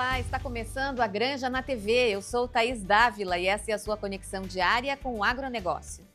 Olá, está começando a Granja na TV. Eu sou Thaís Dávila e essa é a sua conexão diária com o agronegócio.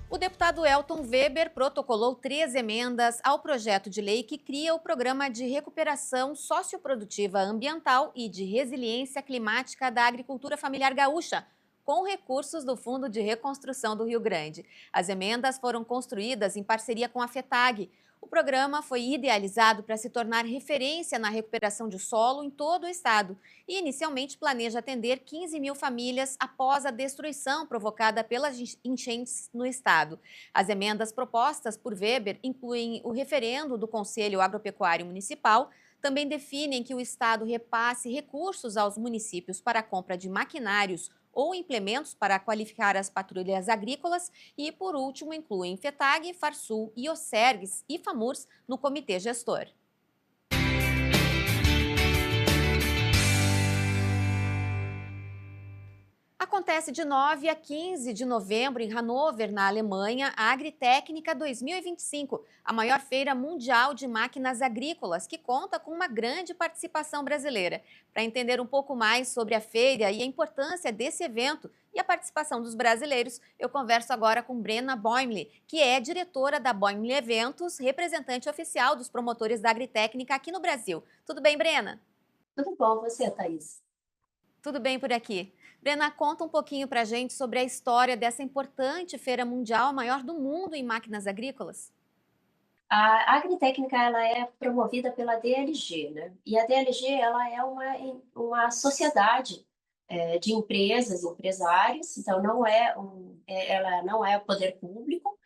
O deputado Elton Weber protocolou 3 emendas ao projeto de lei que cria o Programa de Recuperação Socioprodutiva Ambiental e de Resiliência Climática da Agricultura Familiar Gaúcha, com recursos do Fundo de Reconstrução do Rio Grande. As emendas foram construídas em parceria com a FETAG. O programa foi idealizado para se tornar referência na recuperação de solo em todo o estado e inicialmente planeja atender 15 mil famílias após a destruição provocada pelas enchentes no estado. As emendas propostas por Weber incluem o referendo do Conselho Agropecuário Municipal, também definem que o estado repasse recursos aos municípios para a compra de maquinários ou implementos para qualificar as patrulhas agrícolas e, por último, incluem FETAG, Farsul, Iosergs e FAMURS no comitê gestor. Acontece de 9 a 15 de novembro em Hannover, na Alemanha, a Agritécnica 2025, a maior feira mundial de máquinas agrícolas, que conta com uma grande participação brasileira. Para entender um pouco mais sobre a feira e a importância desse evento e a participação dos brasileiros, eu converso agora com Brena Boimle, que é diretora da Boimle Eventos, representante oficial dos promotores da Agritécnica aqui no Brasil. Tudo bem, Brena? Tudo bom, você, Thaís? Tudo bem por aqui. Brena, conta um pouquinho para a gente sobre a história dessa importante feira mundial, a maior do mundo em máquinas agrícolas. A Agritécnica ela é promovida pela DLG, né? E a DLG ela é uma sociedade de empresas, empresários. Então ela não é o poder público.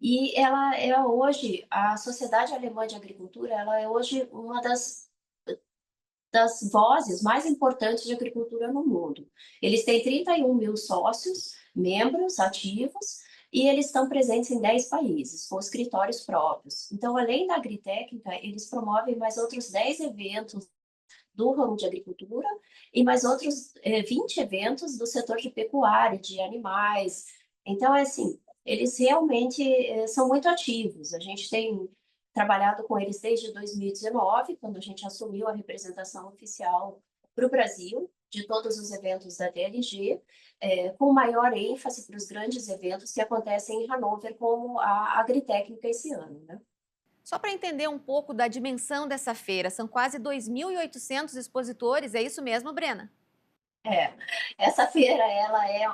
E ela é hoje a Sociedade Alemã de Agricultura. Ela é hoje uma das vozes mais importantes de agricultura no mundo. Eles têm 31 mil sócios, membros ativos, e eles estão presentes em 10 países, com escritórios próprios. Então, além da Agritécnica, eles promovem mais outros 10 eventos do ramo de agricultura e mais outros 20 eventos do setor de pecuária, de animais. Então, é assim, eles realmente são muito ativos. A gente tem trabalhado com eles desde 2019, quando a gente assumiu a representação oficial para o Brasil, de todos os eventos da DLG, com maior ênfase para os grandes eventos que acontecem em Hannover, como a Agritécnica esse ano, né? Só para entender um pouco da dimensão dessa feira, são quase 2.800 expositores, é isso mesmo, Brena? É, essa feira, ela é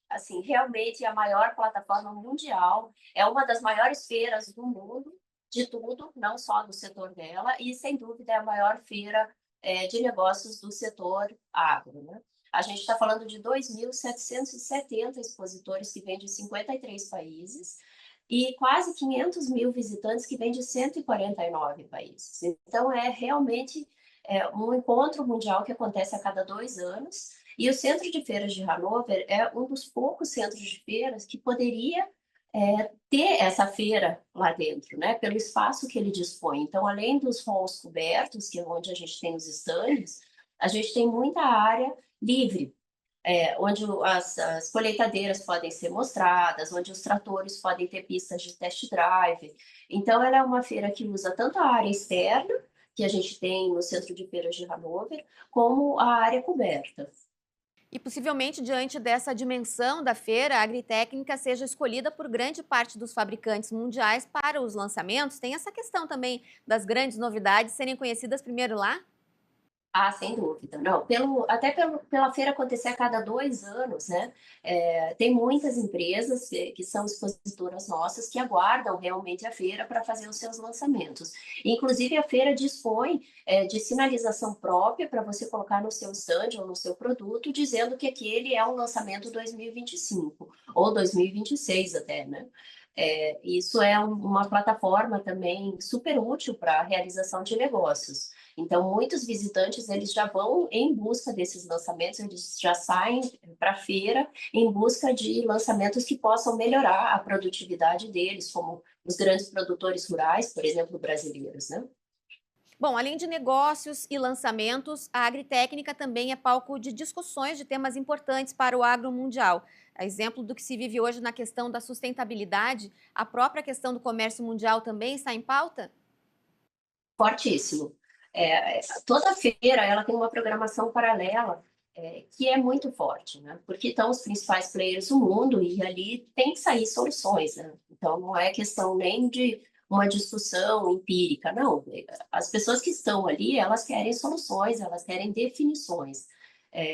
assim, realmente a maior plataforma mundial, é uma das maiores feiras do mundo, de tudo, não só do setor dela, e sem dúvida é a maior feira de negócios do setor agro, né? A gente está falando de 2.770 expositores que vêm de 53 países e quase 500 mil visitantes que vêm de 149 países. Então, é realmente um encontro mundial que acontece a cada 2 anos. E o Centro de Feiras de Hannover é um dos poucos centros de feiras que poderia ter essa feira lá dentro, né? Pelo espaço que ele dispõe. Então, além dos halls cobertos, que é onde a gente tem os estandes, a gente tem muita área livre, onde as colheitadeiras podem ser mostradas, onde os tratores podem ter pistas de test drive. Então, ela é uma feira que usa tanto a área externa, que a gente tem no Centro de Feiras de Hannover, como a área coberta. E possivelmente, diante dessa dimensão da feira, a Agritécnica seja escolhida por grande parte dos fabricantes mundiais para os lançamentos. Tem essa questão também das grandes novidades serem conhecidas primeiro lá? Ah, sem dúvida. Não, pela feira acontecer a cada 2 anos, né? Tem muitas empresas que são expositoras nossas que aguardam realmente a feira para fazer os seus lançamentos. Inclusive, a feira dispõe de sinalização própria para você colocar no seu stand ou no seu produto, dizendo que aquele é um lançamento 2025 ou 2026 até, né? Isso é uma plataforma também super útil para a realização de negócios. Então, muitos visitantes, eles já vão em busca desses lançamentos, eles já saem para a feira em busca de lançamentos que possam melhorar a produtividade deles, como os grandes produtores rurais, por exemplo, brasileiros, né? Bom, além de negócios e lançamentos, a Agritécnica também é palco de discussões de temas importantes para o agro mundial. A exemplo do que se vive hoje na questão da sustentabilidade, a própria questão do comércio mundial também está em pauta? Fortíssimo. Toda feira ela tem uma programação paralela que é muito forte, né? Porque estão os principais players do mundo e ali tem que sair soluções, né? Então não é questão nem de uma discussão empírica, não. As pessoas que estão ali, elas querem soluções, elas querem definições.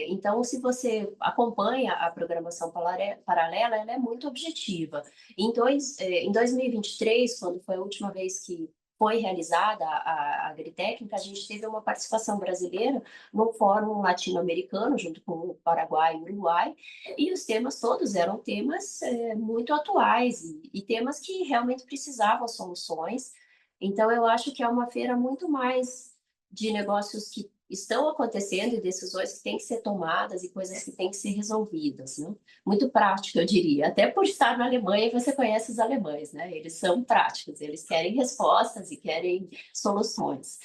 Então, se você acompanha a programação paralela, ela é muito objetiva. Em 2023, quando foi a última vez que foi realizada a agritécnica, a gente teve uma participação brasileira no Fórum Latino-Americano, junto com o Paraguai e o Uruguai, e os temas todos eram temas muito atuais e temas que realmente precisavam soluções. Então, eu acho que é uma feira muito mais de negócios que estão acontecendo e decisões que têm que ser tomadas e coisas que têm que ser resolvidas, né? Muito prática, eu diria. Até por estar na Alemanha, você conhece os alemães, né? Eles são práticos, eles querem respostas e querem soluções.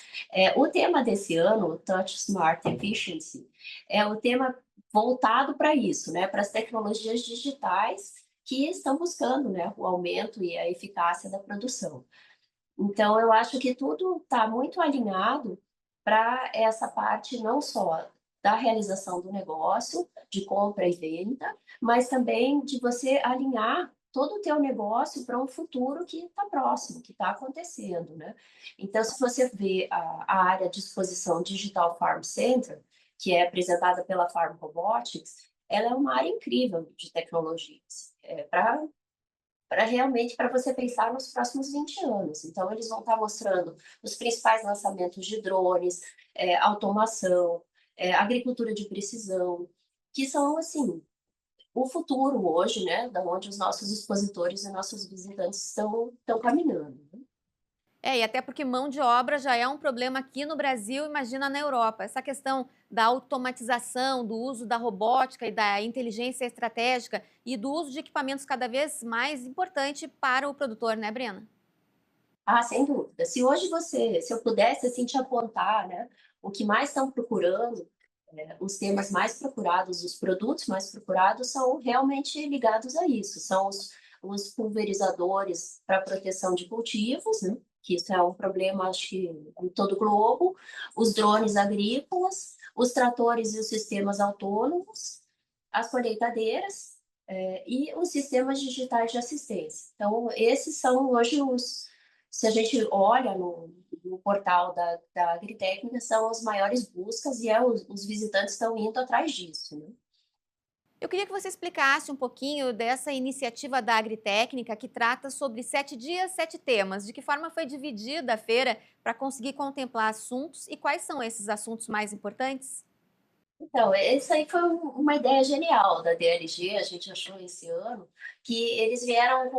O tema desse ano, o Touch Smart Efficiency, é o tema voltado para isso, né? Para as tecnologias digitais que estão buscando, né, o aumento e a eficácia da produção. Então, eu acho que tudo está muito alinhado para essa parte não só da realização do negócio, de compra e venda, mas também de você alinhar todo o teu negócio para um futuro que está próximo, que está acontecendo, né? Então, se você vê a área de exposição Digital Farm Center, que é apresentada pela Farm Robotics, ela é uma área incrível de tecnologias, para realmente para você pensar nos próximos 20 anos. Então, eles vão estar mostrando os principais lançamentos de drones, automação, agricultura de precisão, que são, assim, o futuro hoje, né, da onde os nossos expositores e nossos visitantes estão caminhando. Né? E até porque mão de obra já é um problema aqui no Brasil, imagina na Europa. Essa questão da automatização, do uso da robótica e da inteligência estratégica e do uso de equipamentos cada vez mais importante para o produtor, né, Brena? Ah, sem dúvida. Se eu pudesse assim te apontar, né, o que mais estão procurando, os temas mais procurados, os produtos mais procurados são realmente ligados a isso. São os pulverizadores para proteção de cultivos, né? Que isso é um problema, acho que em todo o globo. Os drones agrícolas, os tratores e os sistemas autônomos, as colheitadeiras, e os sistemas digitais de assistência. Então, esses são hoje se a gente olha no portal da Agritécnica, são as maiores buscas e os visitantes estão indo atrás disso. Né? Eu queria que você explicasse um pouquinho dessa iniciativa da Agritécnica que trata sobre 7 dias, 7 temas. De que forma foi dividida a feira para conseguir contemplar assuntos e quais são esses assuntos mais importantes? Então, essa aí foi uma ideia genial da DLG, a gente achou esse ano, que eles vieram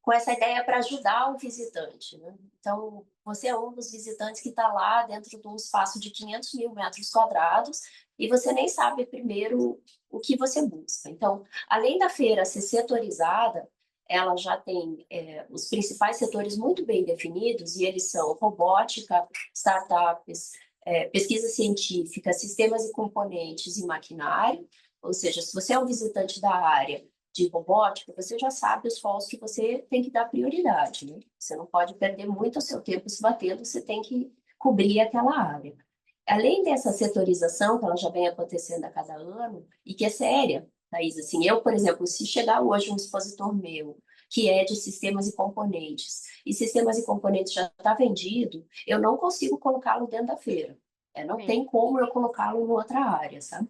com essa ideia para ajudar o visitante. Né? Então, você é um dos visitantes que está lá dentro de um espaço de 500 mil metros quadrados e você nem sabe primeiro o que você busca. Então, além da feira ser setorizada, ela já tem os principais setores muito bem definidos e eles são robótica, startups, pesquisa científica, sistemas e componentes e maquinário, ou seja, se você é um visitante da área de robótica, você já sabe os folos que você tem que dar prioridade, né? Você não pode perder muito o seu tempo se batendo, você tem que cobrir aquela área. Além dessa setorização, que ela já vem acontecendo a cada ano, e que é séria, Thaís, assim, eu, por exemplo, se chegar hoje um expositor meu, que é de sistemas e sistemas e componentes já está vendido, eu não consigo colocá-lo dentro da feira. Não Sim. tem como eu colocá-lo em outra área, sabe?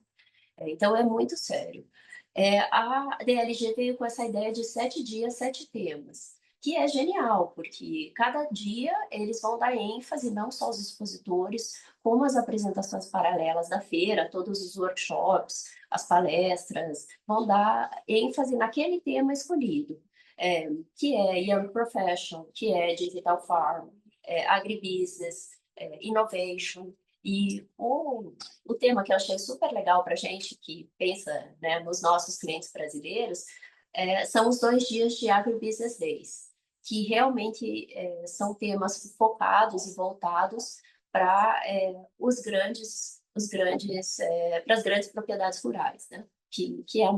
Então, é muito sério. A DLG veio com essa ideia de 7 dias, 7 temas, que é genial, porque cada dia eles vão dar ênfase, não só aos expositores, como as apresentações paralelas da feira, todos os workshops, as palestras, vão dar ênfase naquele tema escolhido, que é Young Profession, que é Digital Farm, Agribusiness, Innovation, e o tema que eu achei super legal para a gente que pensa, né, nos nossos clientes brasileiros são os 2 dias de Agribusiness Days, que realmente são temas focados e voltados para para as grandes propriedades rurais, né? Que é a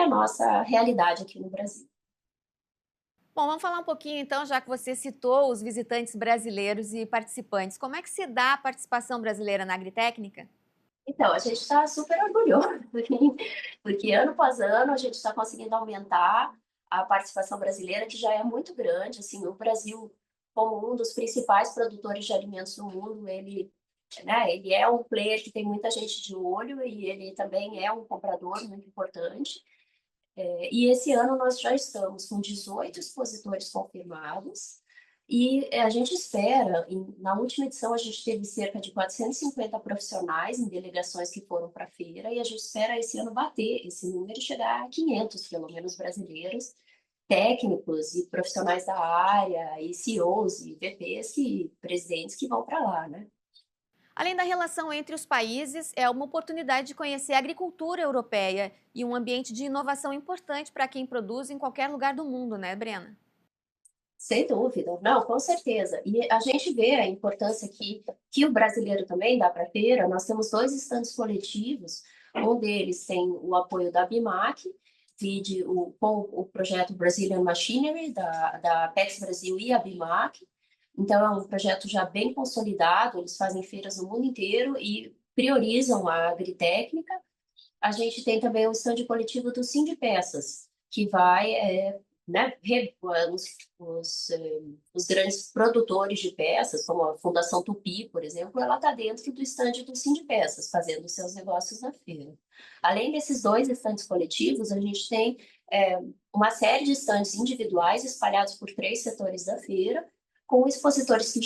nossa realidade aqui no Brasil. Bom, vamos falar um pouquinho então, já que você citou os visitantes brasileiros e participantes. Como é que se dá a participação brasileira na Agritécnica? Então, a gente está super orgulhoso, porque ano após ano a gente está conseguindo aumentar a participação brasileira, que já é muito grande. Assim, o Brasil, como um dos principais produtores de alimentos do mundo, ele é um player que tem muita gente de olho e ele também é um comprador muito importante. E esse ano nós já estamos com 18 expositores confirmados e a gente espera, na última edição a gente teve cerca de 450 profissionais em delegações que foram para a feira e a gente espera esse ano bater esse número e chegar a 500, pelo menos, brasileiros, técnicos e profissionais da área, e CEOs, e VPs, e presidentes que vão para lá, né? Além da relação entre os países, é uma oportunidade de conhecer a agricultura europeia e um ambiente de inovação importante para quem produz em qualquer lugar do mundo, né, Brena? Sem dúvida, não, com certeza. E a gente vê a importância que o brasileiro também dá para a feira. Nós temos dois estandes coletivos, um deles tem o apoio da BIMAC, com o projeto Brazilian Machinery, da Apex Brasil e a BIMAC. Então, é um projeto já bem consolidado, eles fazem feiras no mundo inteiro e priorizam a agritécnica. A gente tem também o stand coletivo do Sindpeças, que vai, né, os grandes produtores de peças, como a Fundação Tupi, por exemplo, ela está dentro do stand do Sindpeças, fazendo seus negócios na feira. Além desses dois stands coletivos, a gente tem uma série de stands individuais espalhados por três setores da feira, com expositores que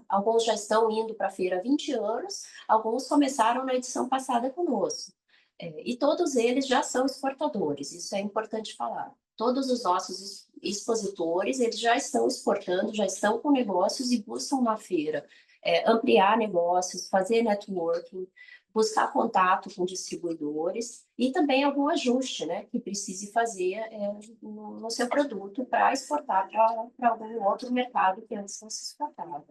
alguns já estão indo para a feira há 20 anos, alguns começaram na edição passada conosco. E todos eles já são exportadores, isso é importante falar. Todos os nossos expositores, eles já estão exportando, já estão com negócios e buscam na feira ampliar negócios, fazer networking, buscar contato com distribuidores e também algum ajuste, né, que precise fazer no seu produto para exportar para algum outro mercado que antes não se exportava.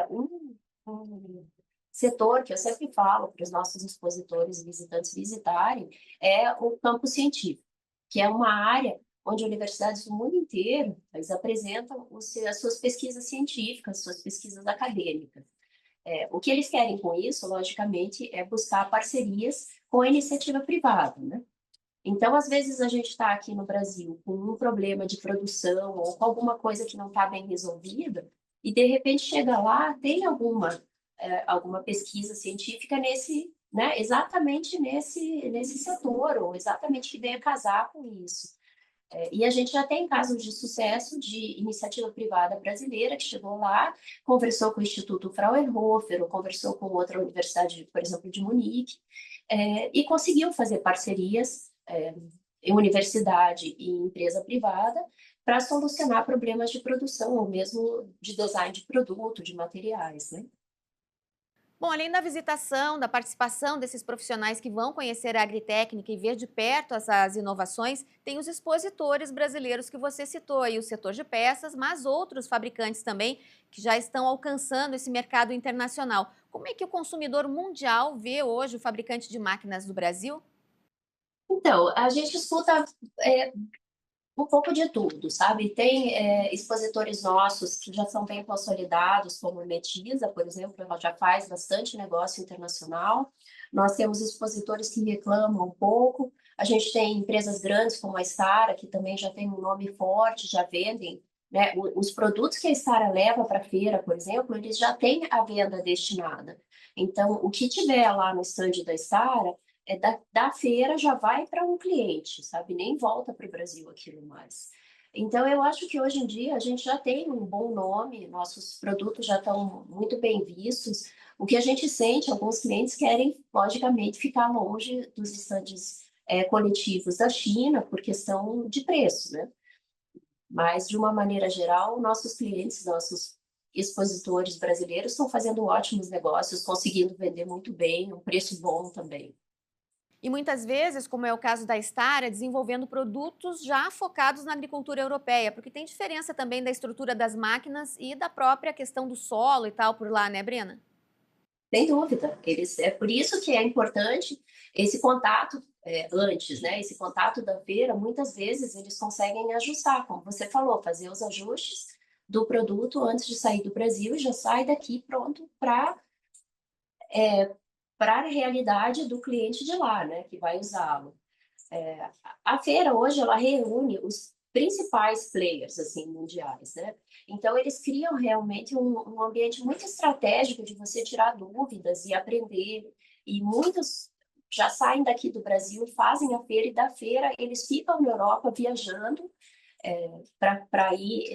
Um setor que eu sempre falo para os nossos expositores e visitantes visitarem é o campo científico, que é uma área onde universidades do mundo inteiro eles apresentam as suas pesquisas científicas, suas pesquisas acadêmicas. O que eles querem com isso, logicamente, é buscar parcerias com a iniciativa privada, né? Então, às vezes, a gente está aqui no Brasil com um problema de produção ou com alguma coisa que não está bem resolvida, e de repente chega lá, tem alguma pesquisa científica né, exatamente nesse setor, ou exatamente que venha casar com isso. E a gente já tem casos de sucesso de iniciativa privada brasileira que chegou lá, conversou com o Instituto Fraunhofer, ou conversou com outra universidade, por exemplo, de Munique, e conseguiu fazer parcerias em universidade e empresa privada para solucionar problemas de produção ou mesmo de design de produto, de materiais, né? Bom, além da visitação, da participação desses profissionais que vão conhecer a agritécnica e ver de perto essas inovações, tem os expositores brasileiros que você citou aí, o setor de peças, mas outros fabricantes também que já estão alcançando esse mercado internacional. Como é que o consumidor mundial vê hoje o fabricante de máquinas do Brasil? Então, a gente escuta é, um pouco de tudo, sabe? Tem expositores nossos que já são bem consolidados, como a Metisa, por exemplo, ela já faz bastante negócio internacional. Nós temos expositores que reclamam um pouco. A gente tem empresas grandes como a Stara, que também já tem um nome forte, já vendem, né? Os produtos que a Stara leva para a feira, por exemplo, eles já têm a venda destinada. Então, o que tiver lá no stand da Stara da feira já vai para um cliente, sabe? Nem volta para o Brasil aquilo mais. Então, eu acho que hoje em dia a gente já tem um bom nome, nossos produtos já estão muito bem vistos. O que a gente sente, alguns clientes querem, logicamente, ficar longe dos estandes coletivos da China por questão de preço, né? Mas, de uma maneira geral, nossos clientes, nossos expositores brasileiros estão fazendo ótimos negócios, conseguindo vender muito bem, um preço bom também. E muitas vezes, como é o caso da Stara, desenvolvendo produtos já focados na agricultura europeia, porque tem diferença também da estrutura das máquinas e da própria questão do solo e tal por lá, né, Brena? Sem dúvida, é por isso que é importante esse contato antes, né? Esse contato da feira, muitas vezes eles conseguem ajustar, como você falou, fazer os ajustes do produto antes de sair do Brasil e já sai daqui pronto para a realidade do cliente de lá, né? Que vai usá-lo. É, a feira hoje ela reúne os principais players assim mundiais, né? Então eles criam realmente um ambiente muito estratégico de você tirar dúvidas e aprender. E muitos já saem daqui do Brasil, fazem a feira e da feira eles ficam na Europa viajando para ir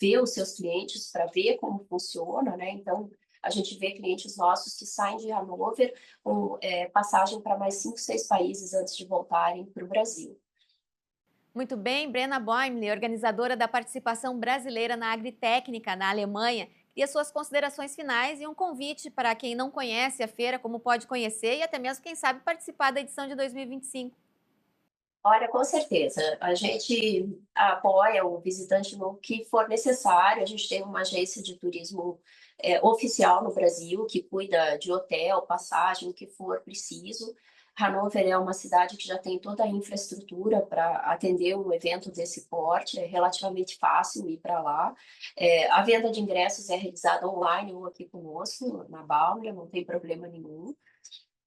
ver os seus clientes, para ver como funciona, né? Então a gente vê clientes nossos que saem de Hanover com passagem para mais 5, 6 países antes de voltarem para o Brasil. Muito bem, Brena Boimler, organizadora da participação brasileira na Agritécnica, na Alemanha, e as suas considerações finais e um convite para quem não conhece a feira, como pode conhecer e até mesmo, quem sabe, participar da edição de 2025. Olha, com certeza. A gente apoia o visitante no que for necessário. A gente tem uma agência de turismo oficial no Brasil que cuida de hotel, passagem, o que for preciso. Hannover é uma cidade que já tem toda a infraestrutura para atender um evento desse porte. É relativamente fácil ir para lá. A venda de ingressos é realizada online ou aqui conosco, na Balmer, não tem problema nenhum.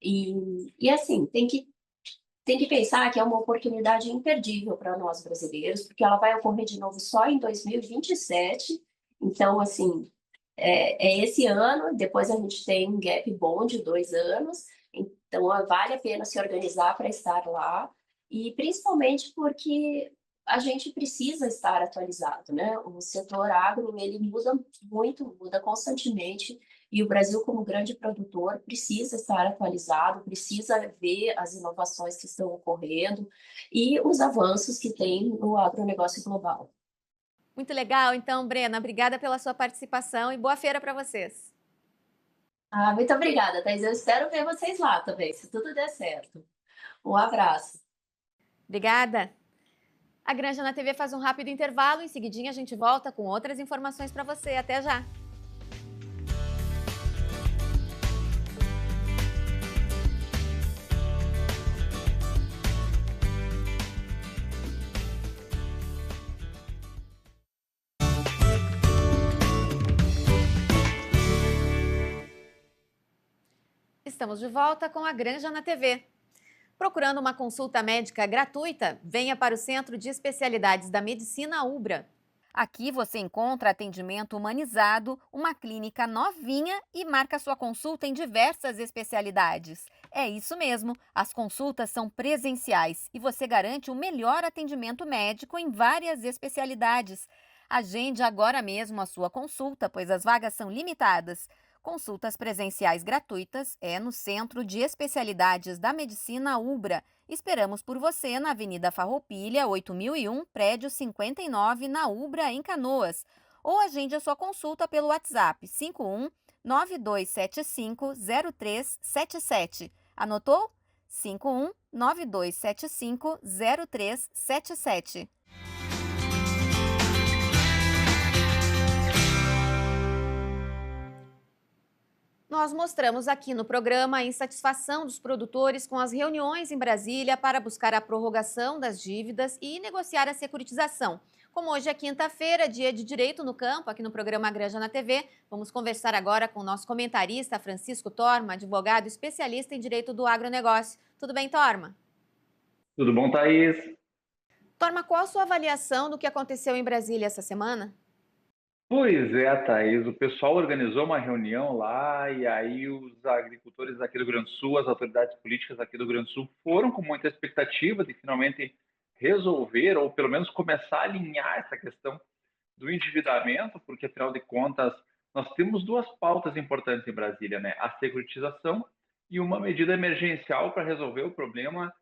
E assim, tem que pensar que é uma oportunidade imperdível para nós brasileiros, porque ela vai ocorrer de novo só em 2027. Então, assim, é esse ano, depois a gente tem um gap bom de 2 anos, então vale a pena se organizar para estar lá, e principalmente porque a gente precisa estar atualizado, né? O setor agro, ele muda muito, muda constantemente, e o Brasil, como grande produtor, precisa estar atualizado, precisa ver as inovações que estão ocorrendo e os avanços que tem no agronegócio global. Muito legal, então, Brena, obrigada pela sua participação e boa feira para vocês. Ah, muito obrigada, Thais. Eu espero ver vocês lá também, se tudo der certo. Um abraço. Obrigada. A Granja na TV faz um rápido intervalo, em seguidinha a gente volta com outras informações para você. Até já! Estamos de volta com a Granja na TV. Procurando uma consulta médica gratuita? Venha para o Centro de Especialidades da Medicina Ubra. Aqui você encontra atendimento humanizado, uma clínica novinha e marca sua consulta em diversas especialidades. É isso mesmo, as consultas são presenciais e você garante o melhor atendimento médico em várias especialidades. Agende agora mesmo a sua consulta, pois as vagas são limitadas. Consultas presenciais gratuitas é no Centro de Especialidades da Medicina Ubra. Esperamos por você na Avenida Farroupilha, 8001, prédio 59, na Ubra, em Canoas. Ou agende a sua consulta pelo WhatsApp 51 9275 0377. Anotou? 51 9275 0377. Nós mostramos aqui no programa a insatisfação dos produtores com as reuniões em Brasília para buscar a prorrogação das dívidas e negociar a securitização. Como hoje é quinta-feira, dia de Direito no Campo, aqui no programa Granja na TV, vamos conversar agora com o nosso comentarista Francisco Torma, advogado especialista em Direito do Agronegócio. Tudo bem, Torma? Tudo bom, Thaís? Torma, qual a sua avaliação do que aconteceu em Brasília essa semana? Pois é, Thaís, o pessoal organizou uma reunião lá e aí os agricultores aqui do Rio Grande do Sul, as autoridades políticas aqui do Rio Grande do Sul foram com muita expectativa de finalmente resolver ou pelo menos começar a alinhar essa questão do endividamento, porque afinal de contas nós temos duas pautas importantes em Brasília, né? A securitização e uma medida emergencial para resolver o problema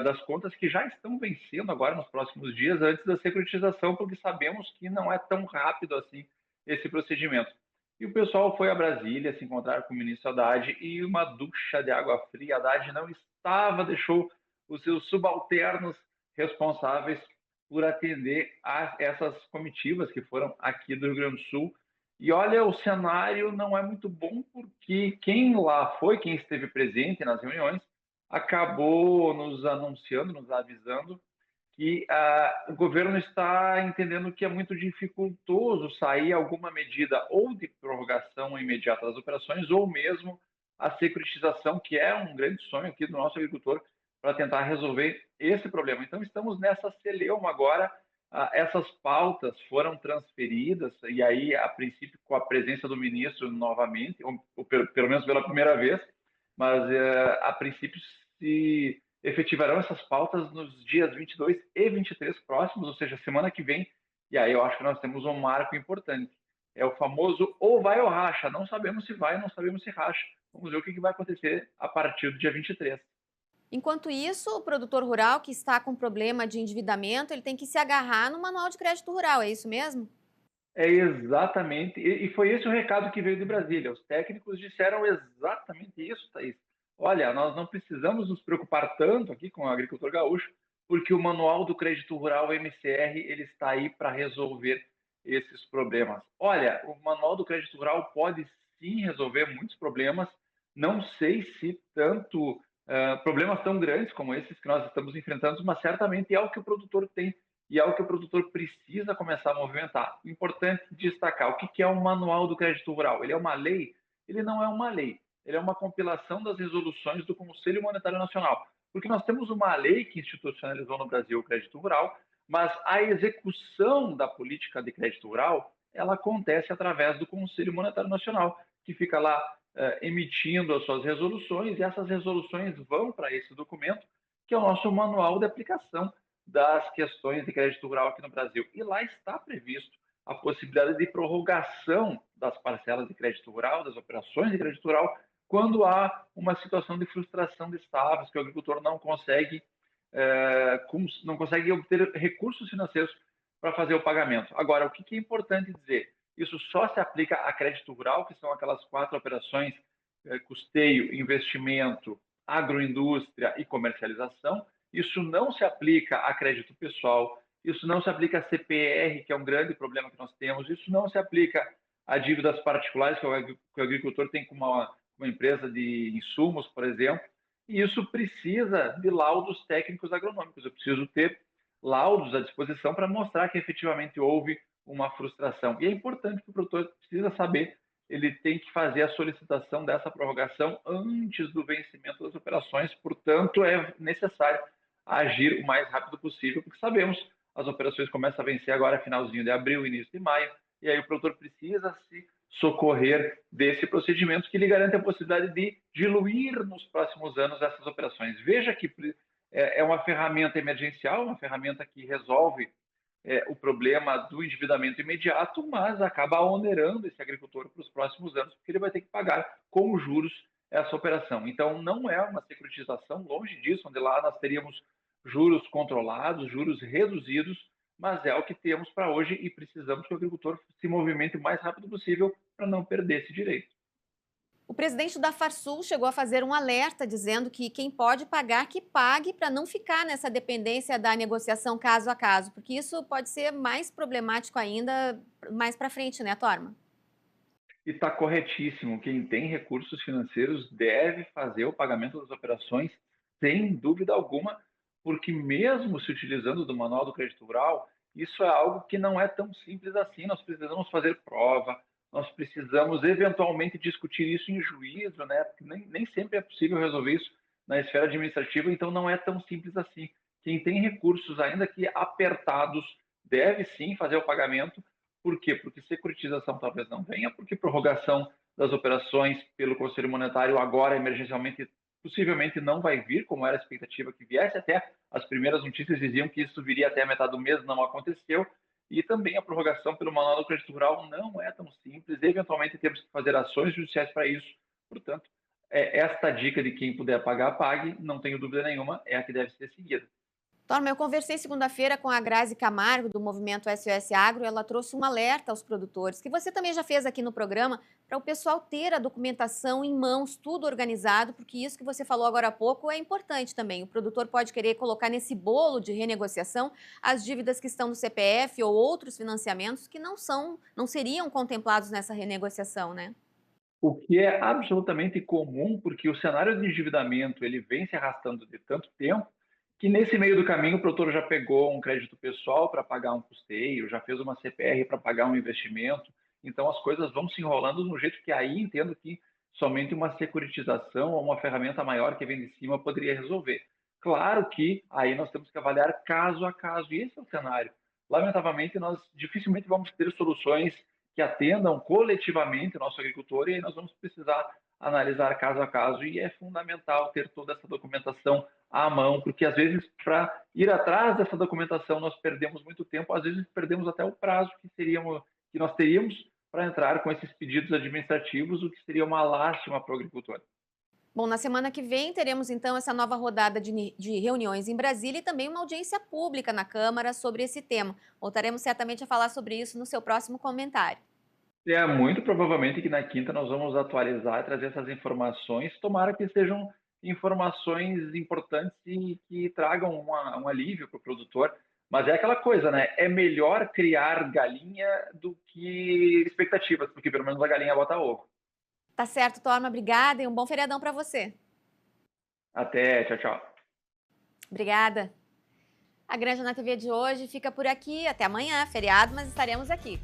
das contas que já estão vencendo agora nos próximos dias antes da securitização, porque sabemos que não é tão rápido assim esse procedimento. E o pessoal foi a Brasília se encontrar com o ministro Haddad e uma ducha de água fria. Haddad não estava, deixou os seus subalternos responsáveis por atender a essas comitivas que foram aqui do Rio Grande do Sul. E olha, o cenário não é muito bom porque quem lá foi, quem esteve presente nas reuniões, acabou nos anunciando, nos avisando que o governo está entendendo que é muito dificultoso sair alguma medida ou de prorrogação imediata das operações ou mesmo a securitização, que é um grande sonho aqui do nosso agricultor para tentar resolver esse problema. Então, estamos nessa celeuma agora. Essas pautas foram transferidas, e aí, a princípio, com a presença do ministro novamente, ou pelo menos pela primeira vez, mas a princípio se efetivarão essas pautas nos dias 22 e 23 próximos, ou seja, semana que vem, e aí eu acho que nós temos um marco importante. É o famoso ou vai ou racha. Não sabemos se vai, não sabemos se racha. Vamos ver o que vai acontecer a partir do dia 23. Enquanto isso, o produtor rural que está com problema de endividamento, ele tem que se agarrar no Manual de Crédito Rural, é isso mesmo? É exatamente, e foi esse o recado que veio de Brasília. Os técnicos disseram exatamente isso, Thaís. Olha, nós não precisamos nos preocupar tanto aqui com o agricultor gaúcho, porque o Manual do Crédito Rural, MCR, ele está aí para resolver esses problemas. Olha, o Manual do Crédito Rural pode sim resolver muitos problemas, não sei se tanto problemas tão grandes como esses que nós estamos enfrentando, mas certamente é o que o produtor tem e é o que o produtor precisa começar a movimentar. Importante destacar, o que é um manual do crédito rural? Ele é uma lei? Ele não é uma lei, ele é uma compilação das resoluções do Conselho Monetário Nacional, porque nós temos uma lei que institucionalizou no Brasil o crédito rural, mas a execução da política de crédito rural, ela acontece através do Conselho Monetário Nacional, que fica lá emitindo as suas resoluções, e essas resoluções vão para esse documento, que é o nosso manual de aplicação das questões de crédito rural aqui no Brasil. E lá está previsto a possibilidade de prorrogação das parcelas de crédito rural, das operações de crédito rural, quando há uma situação de frustração de estáveis, que o agricultor não consegue obter recursos financeiros para fazer o pagamento. Agora, o que é importante dizer? Isso só se aplica a crédito rural, que são aquelas 4 operações: custeio, investimento, agroindústria e comercialização. Isso não se aplica a crédito pessoal, isso não se aplica a CPR, que é um grande problema que nós temos, isso não se aplica a dívidas particulares que o agricultor tem com uma empresa de insumos, por exemplo, e isso precisa de laudos técnicos agronômicos. Eu preciso ter laudos à disposição para mostrar que efetivamente houve uma frustração. E é importante que o produtor precisa saber, ele tem que fazer a solicitação dessa prorrogação antes do vencimento das operações, portanto, é necessário agir o mais rápido possível, porque sabemos as operações começam a vencer agora finalzinho de abril, início de maio, e aí o produtor precisa se socorrer desse procedimento que lhe garante a possibilidade de diluir nos próximos anos essas operações. Veja que é uma ferramenta emergencial, uma ferramenta que resolve o problema do endividamento imediato, mas acaba onerando esse agricultor para os próximos anos, porque ele vai ter que pagar com juros essa operação. Então, não é uma securitização, longe disso, onde lá nós teríamos juros controlados, juros reduzidos, mas é o que temos para hoje e precisamos que o agricultor se movimente o mais rápido possível para não perder esse direito. O presidente da Farsul chegou a fazer um alerta dizendo que quem pode pagar, que pague para não ficar nessa dependência da negociação caso a caso, porque isso pode ser mais problemático ainda mais para frente, né, Torma? E está corretíssimo. Quem tem recursos financeiros deve fazer o pagamento das operações sem dúvida alguma, porque mesmo se utilizando do Manual do Crédito Rural, isso é algo que não é tão simples assim. Nós precisamos fazer prova, nós precisamos eventualmente discutir isso em juízo, né? Porque nem sempre é possível resolver isso na esfera administrativa, então não é tão simples assim. Quem tem recursos, ainda que apertados, deve sim fazer o pagamento. Por quê? Porque securitização talvez não venha, porque prorrogação das operações pelo Conselho Monetário agora, emergencialmente, possivelmente não vai vir, como era a expectativa que viesse. Até as primeiras notícias diziam que isso viria até a metade do mês, não aconteceu. E também a prorrogação pelo Manual do Crédito Rural não é tão simples. Eventualmente temos que fazer ações judiciais para isso. Portanto, esta dica de quem puder pagar, pague, não tenho dúvida nenhuma, é a que deve ser seguida. Torma, eu conversei segunda-feira com a Grazi Camargo, do movimento SOS Agro, e ela trouxe um alerta aos produtores, que você também já fez aqui no programa, para o pessoal ter a documentação em mãos, tudo organizado, porque isso que você falou agora há pouco é importante também. O produtor pode querer colocar nesse bolo de renegociação as dívidas que estão no CPF ou outros financiamentos que não seriam contemplados nessa renegociação, né? O que é absolutamente comum, porque o cenário de endividamento ele vem se arrastando de tanto tempo, que nesse meio do caminho o produtor já pegou um crédito pessoal para pagar um custeio, já fez uma CPR para pagar um investimento, então as coisas vão se enrolando de um jeito que aí entendo que somente uma securitização ou uma ferramenta maior que vem de cima poderia resolver. Claro que aí nós temos que avaliar caso a caso, e esse é o cenário. Lamentavelmente, nós dificilmente vamos ter soluções que atendam coletivamente o nosso agricultor, e aí nós vamos precisar analisar caso a caso, e é fundamental ter toda essa documentação à mão, porque às vezes para ir atrás dessa documentação nós perdemos muito tempo, às vezes perdemos até o prazo que nós teríamos para entrar com esses pedidos administrativos, o que seria uma lástima para o agricultor. Bom, na semana que vem teremos então essa nova rodada de reuniões em Brasília e também uma audiência pública na Câmara sobre esse tema. Voltaremos certamente a falar sobre isso no seu próximo comentário. É muito provavelmente que na quinta nós vamos atualizar e trazer essas informações. Tomara que sejam informações importantes e que tragam um alívio para o produtor. Mas é aquela coisa, né? É melhor criar galinha do que expectativas, porque pelo menos a galinha bota ovo. Tá certo, Torma, obrigada e um bom feriadão para você. Até, tchau, tchau. Obrigada. A Granja na TV de hoje fica por aqui. Até amanhã, feriado, mas estaremos aqui.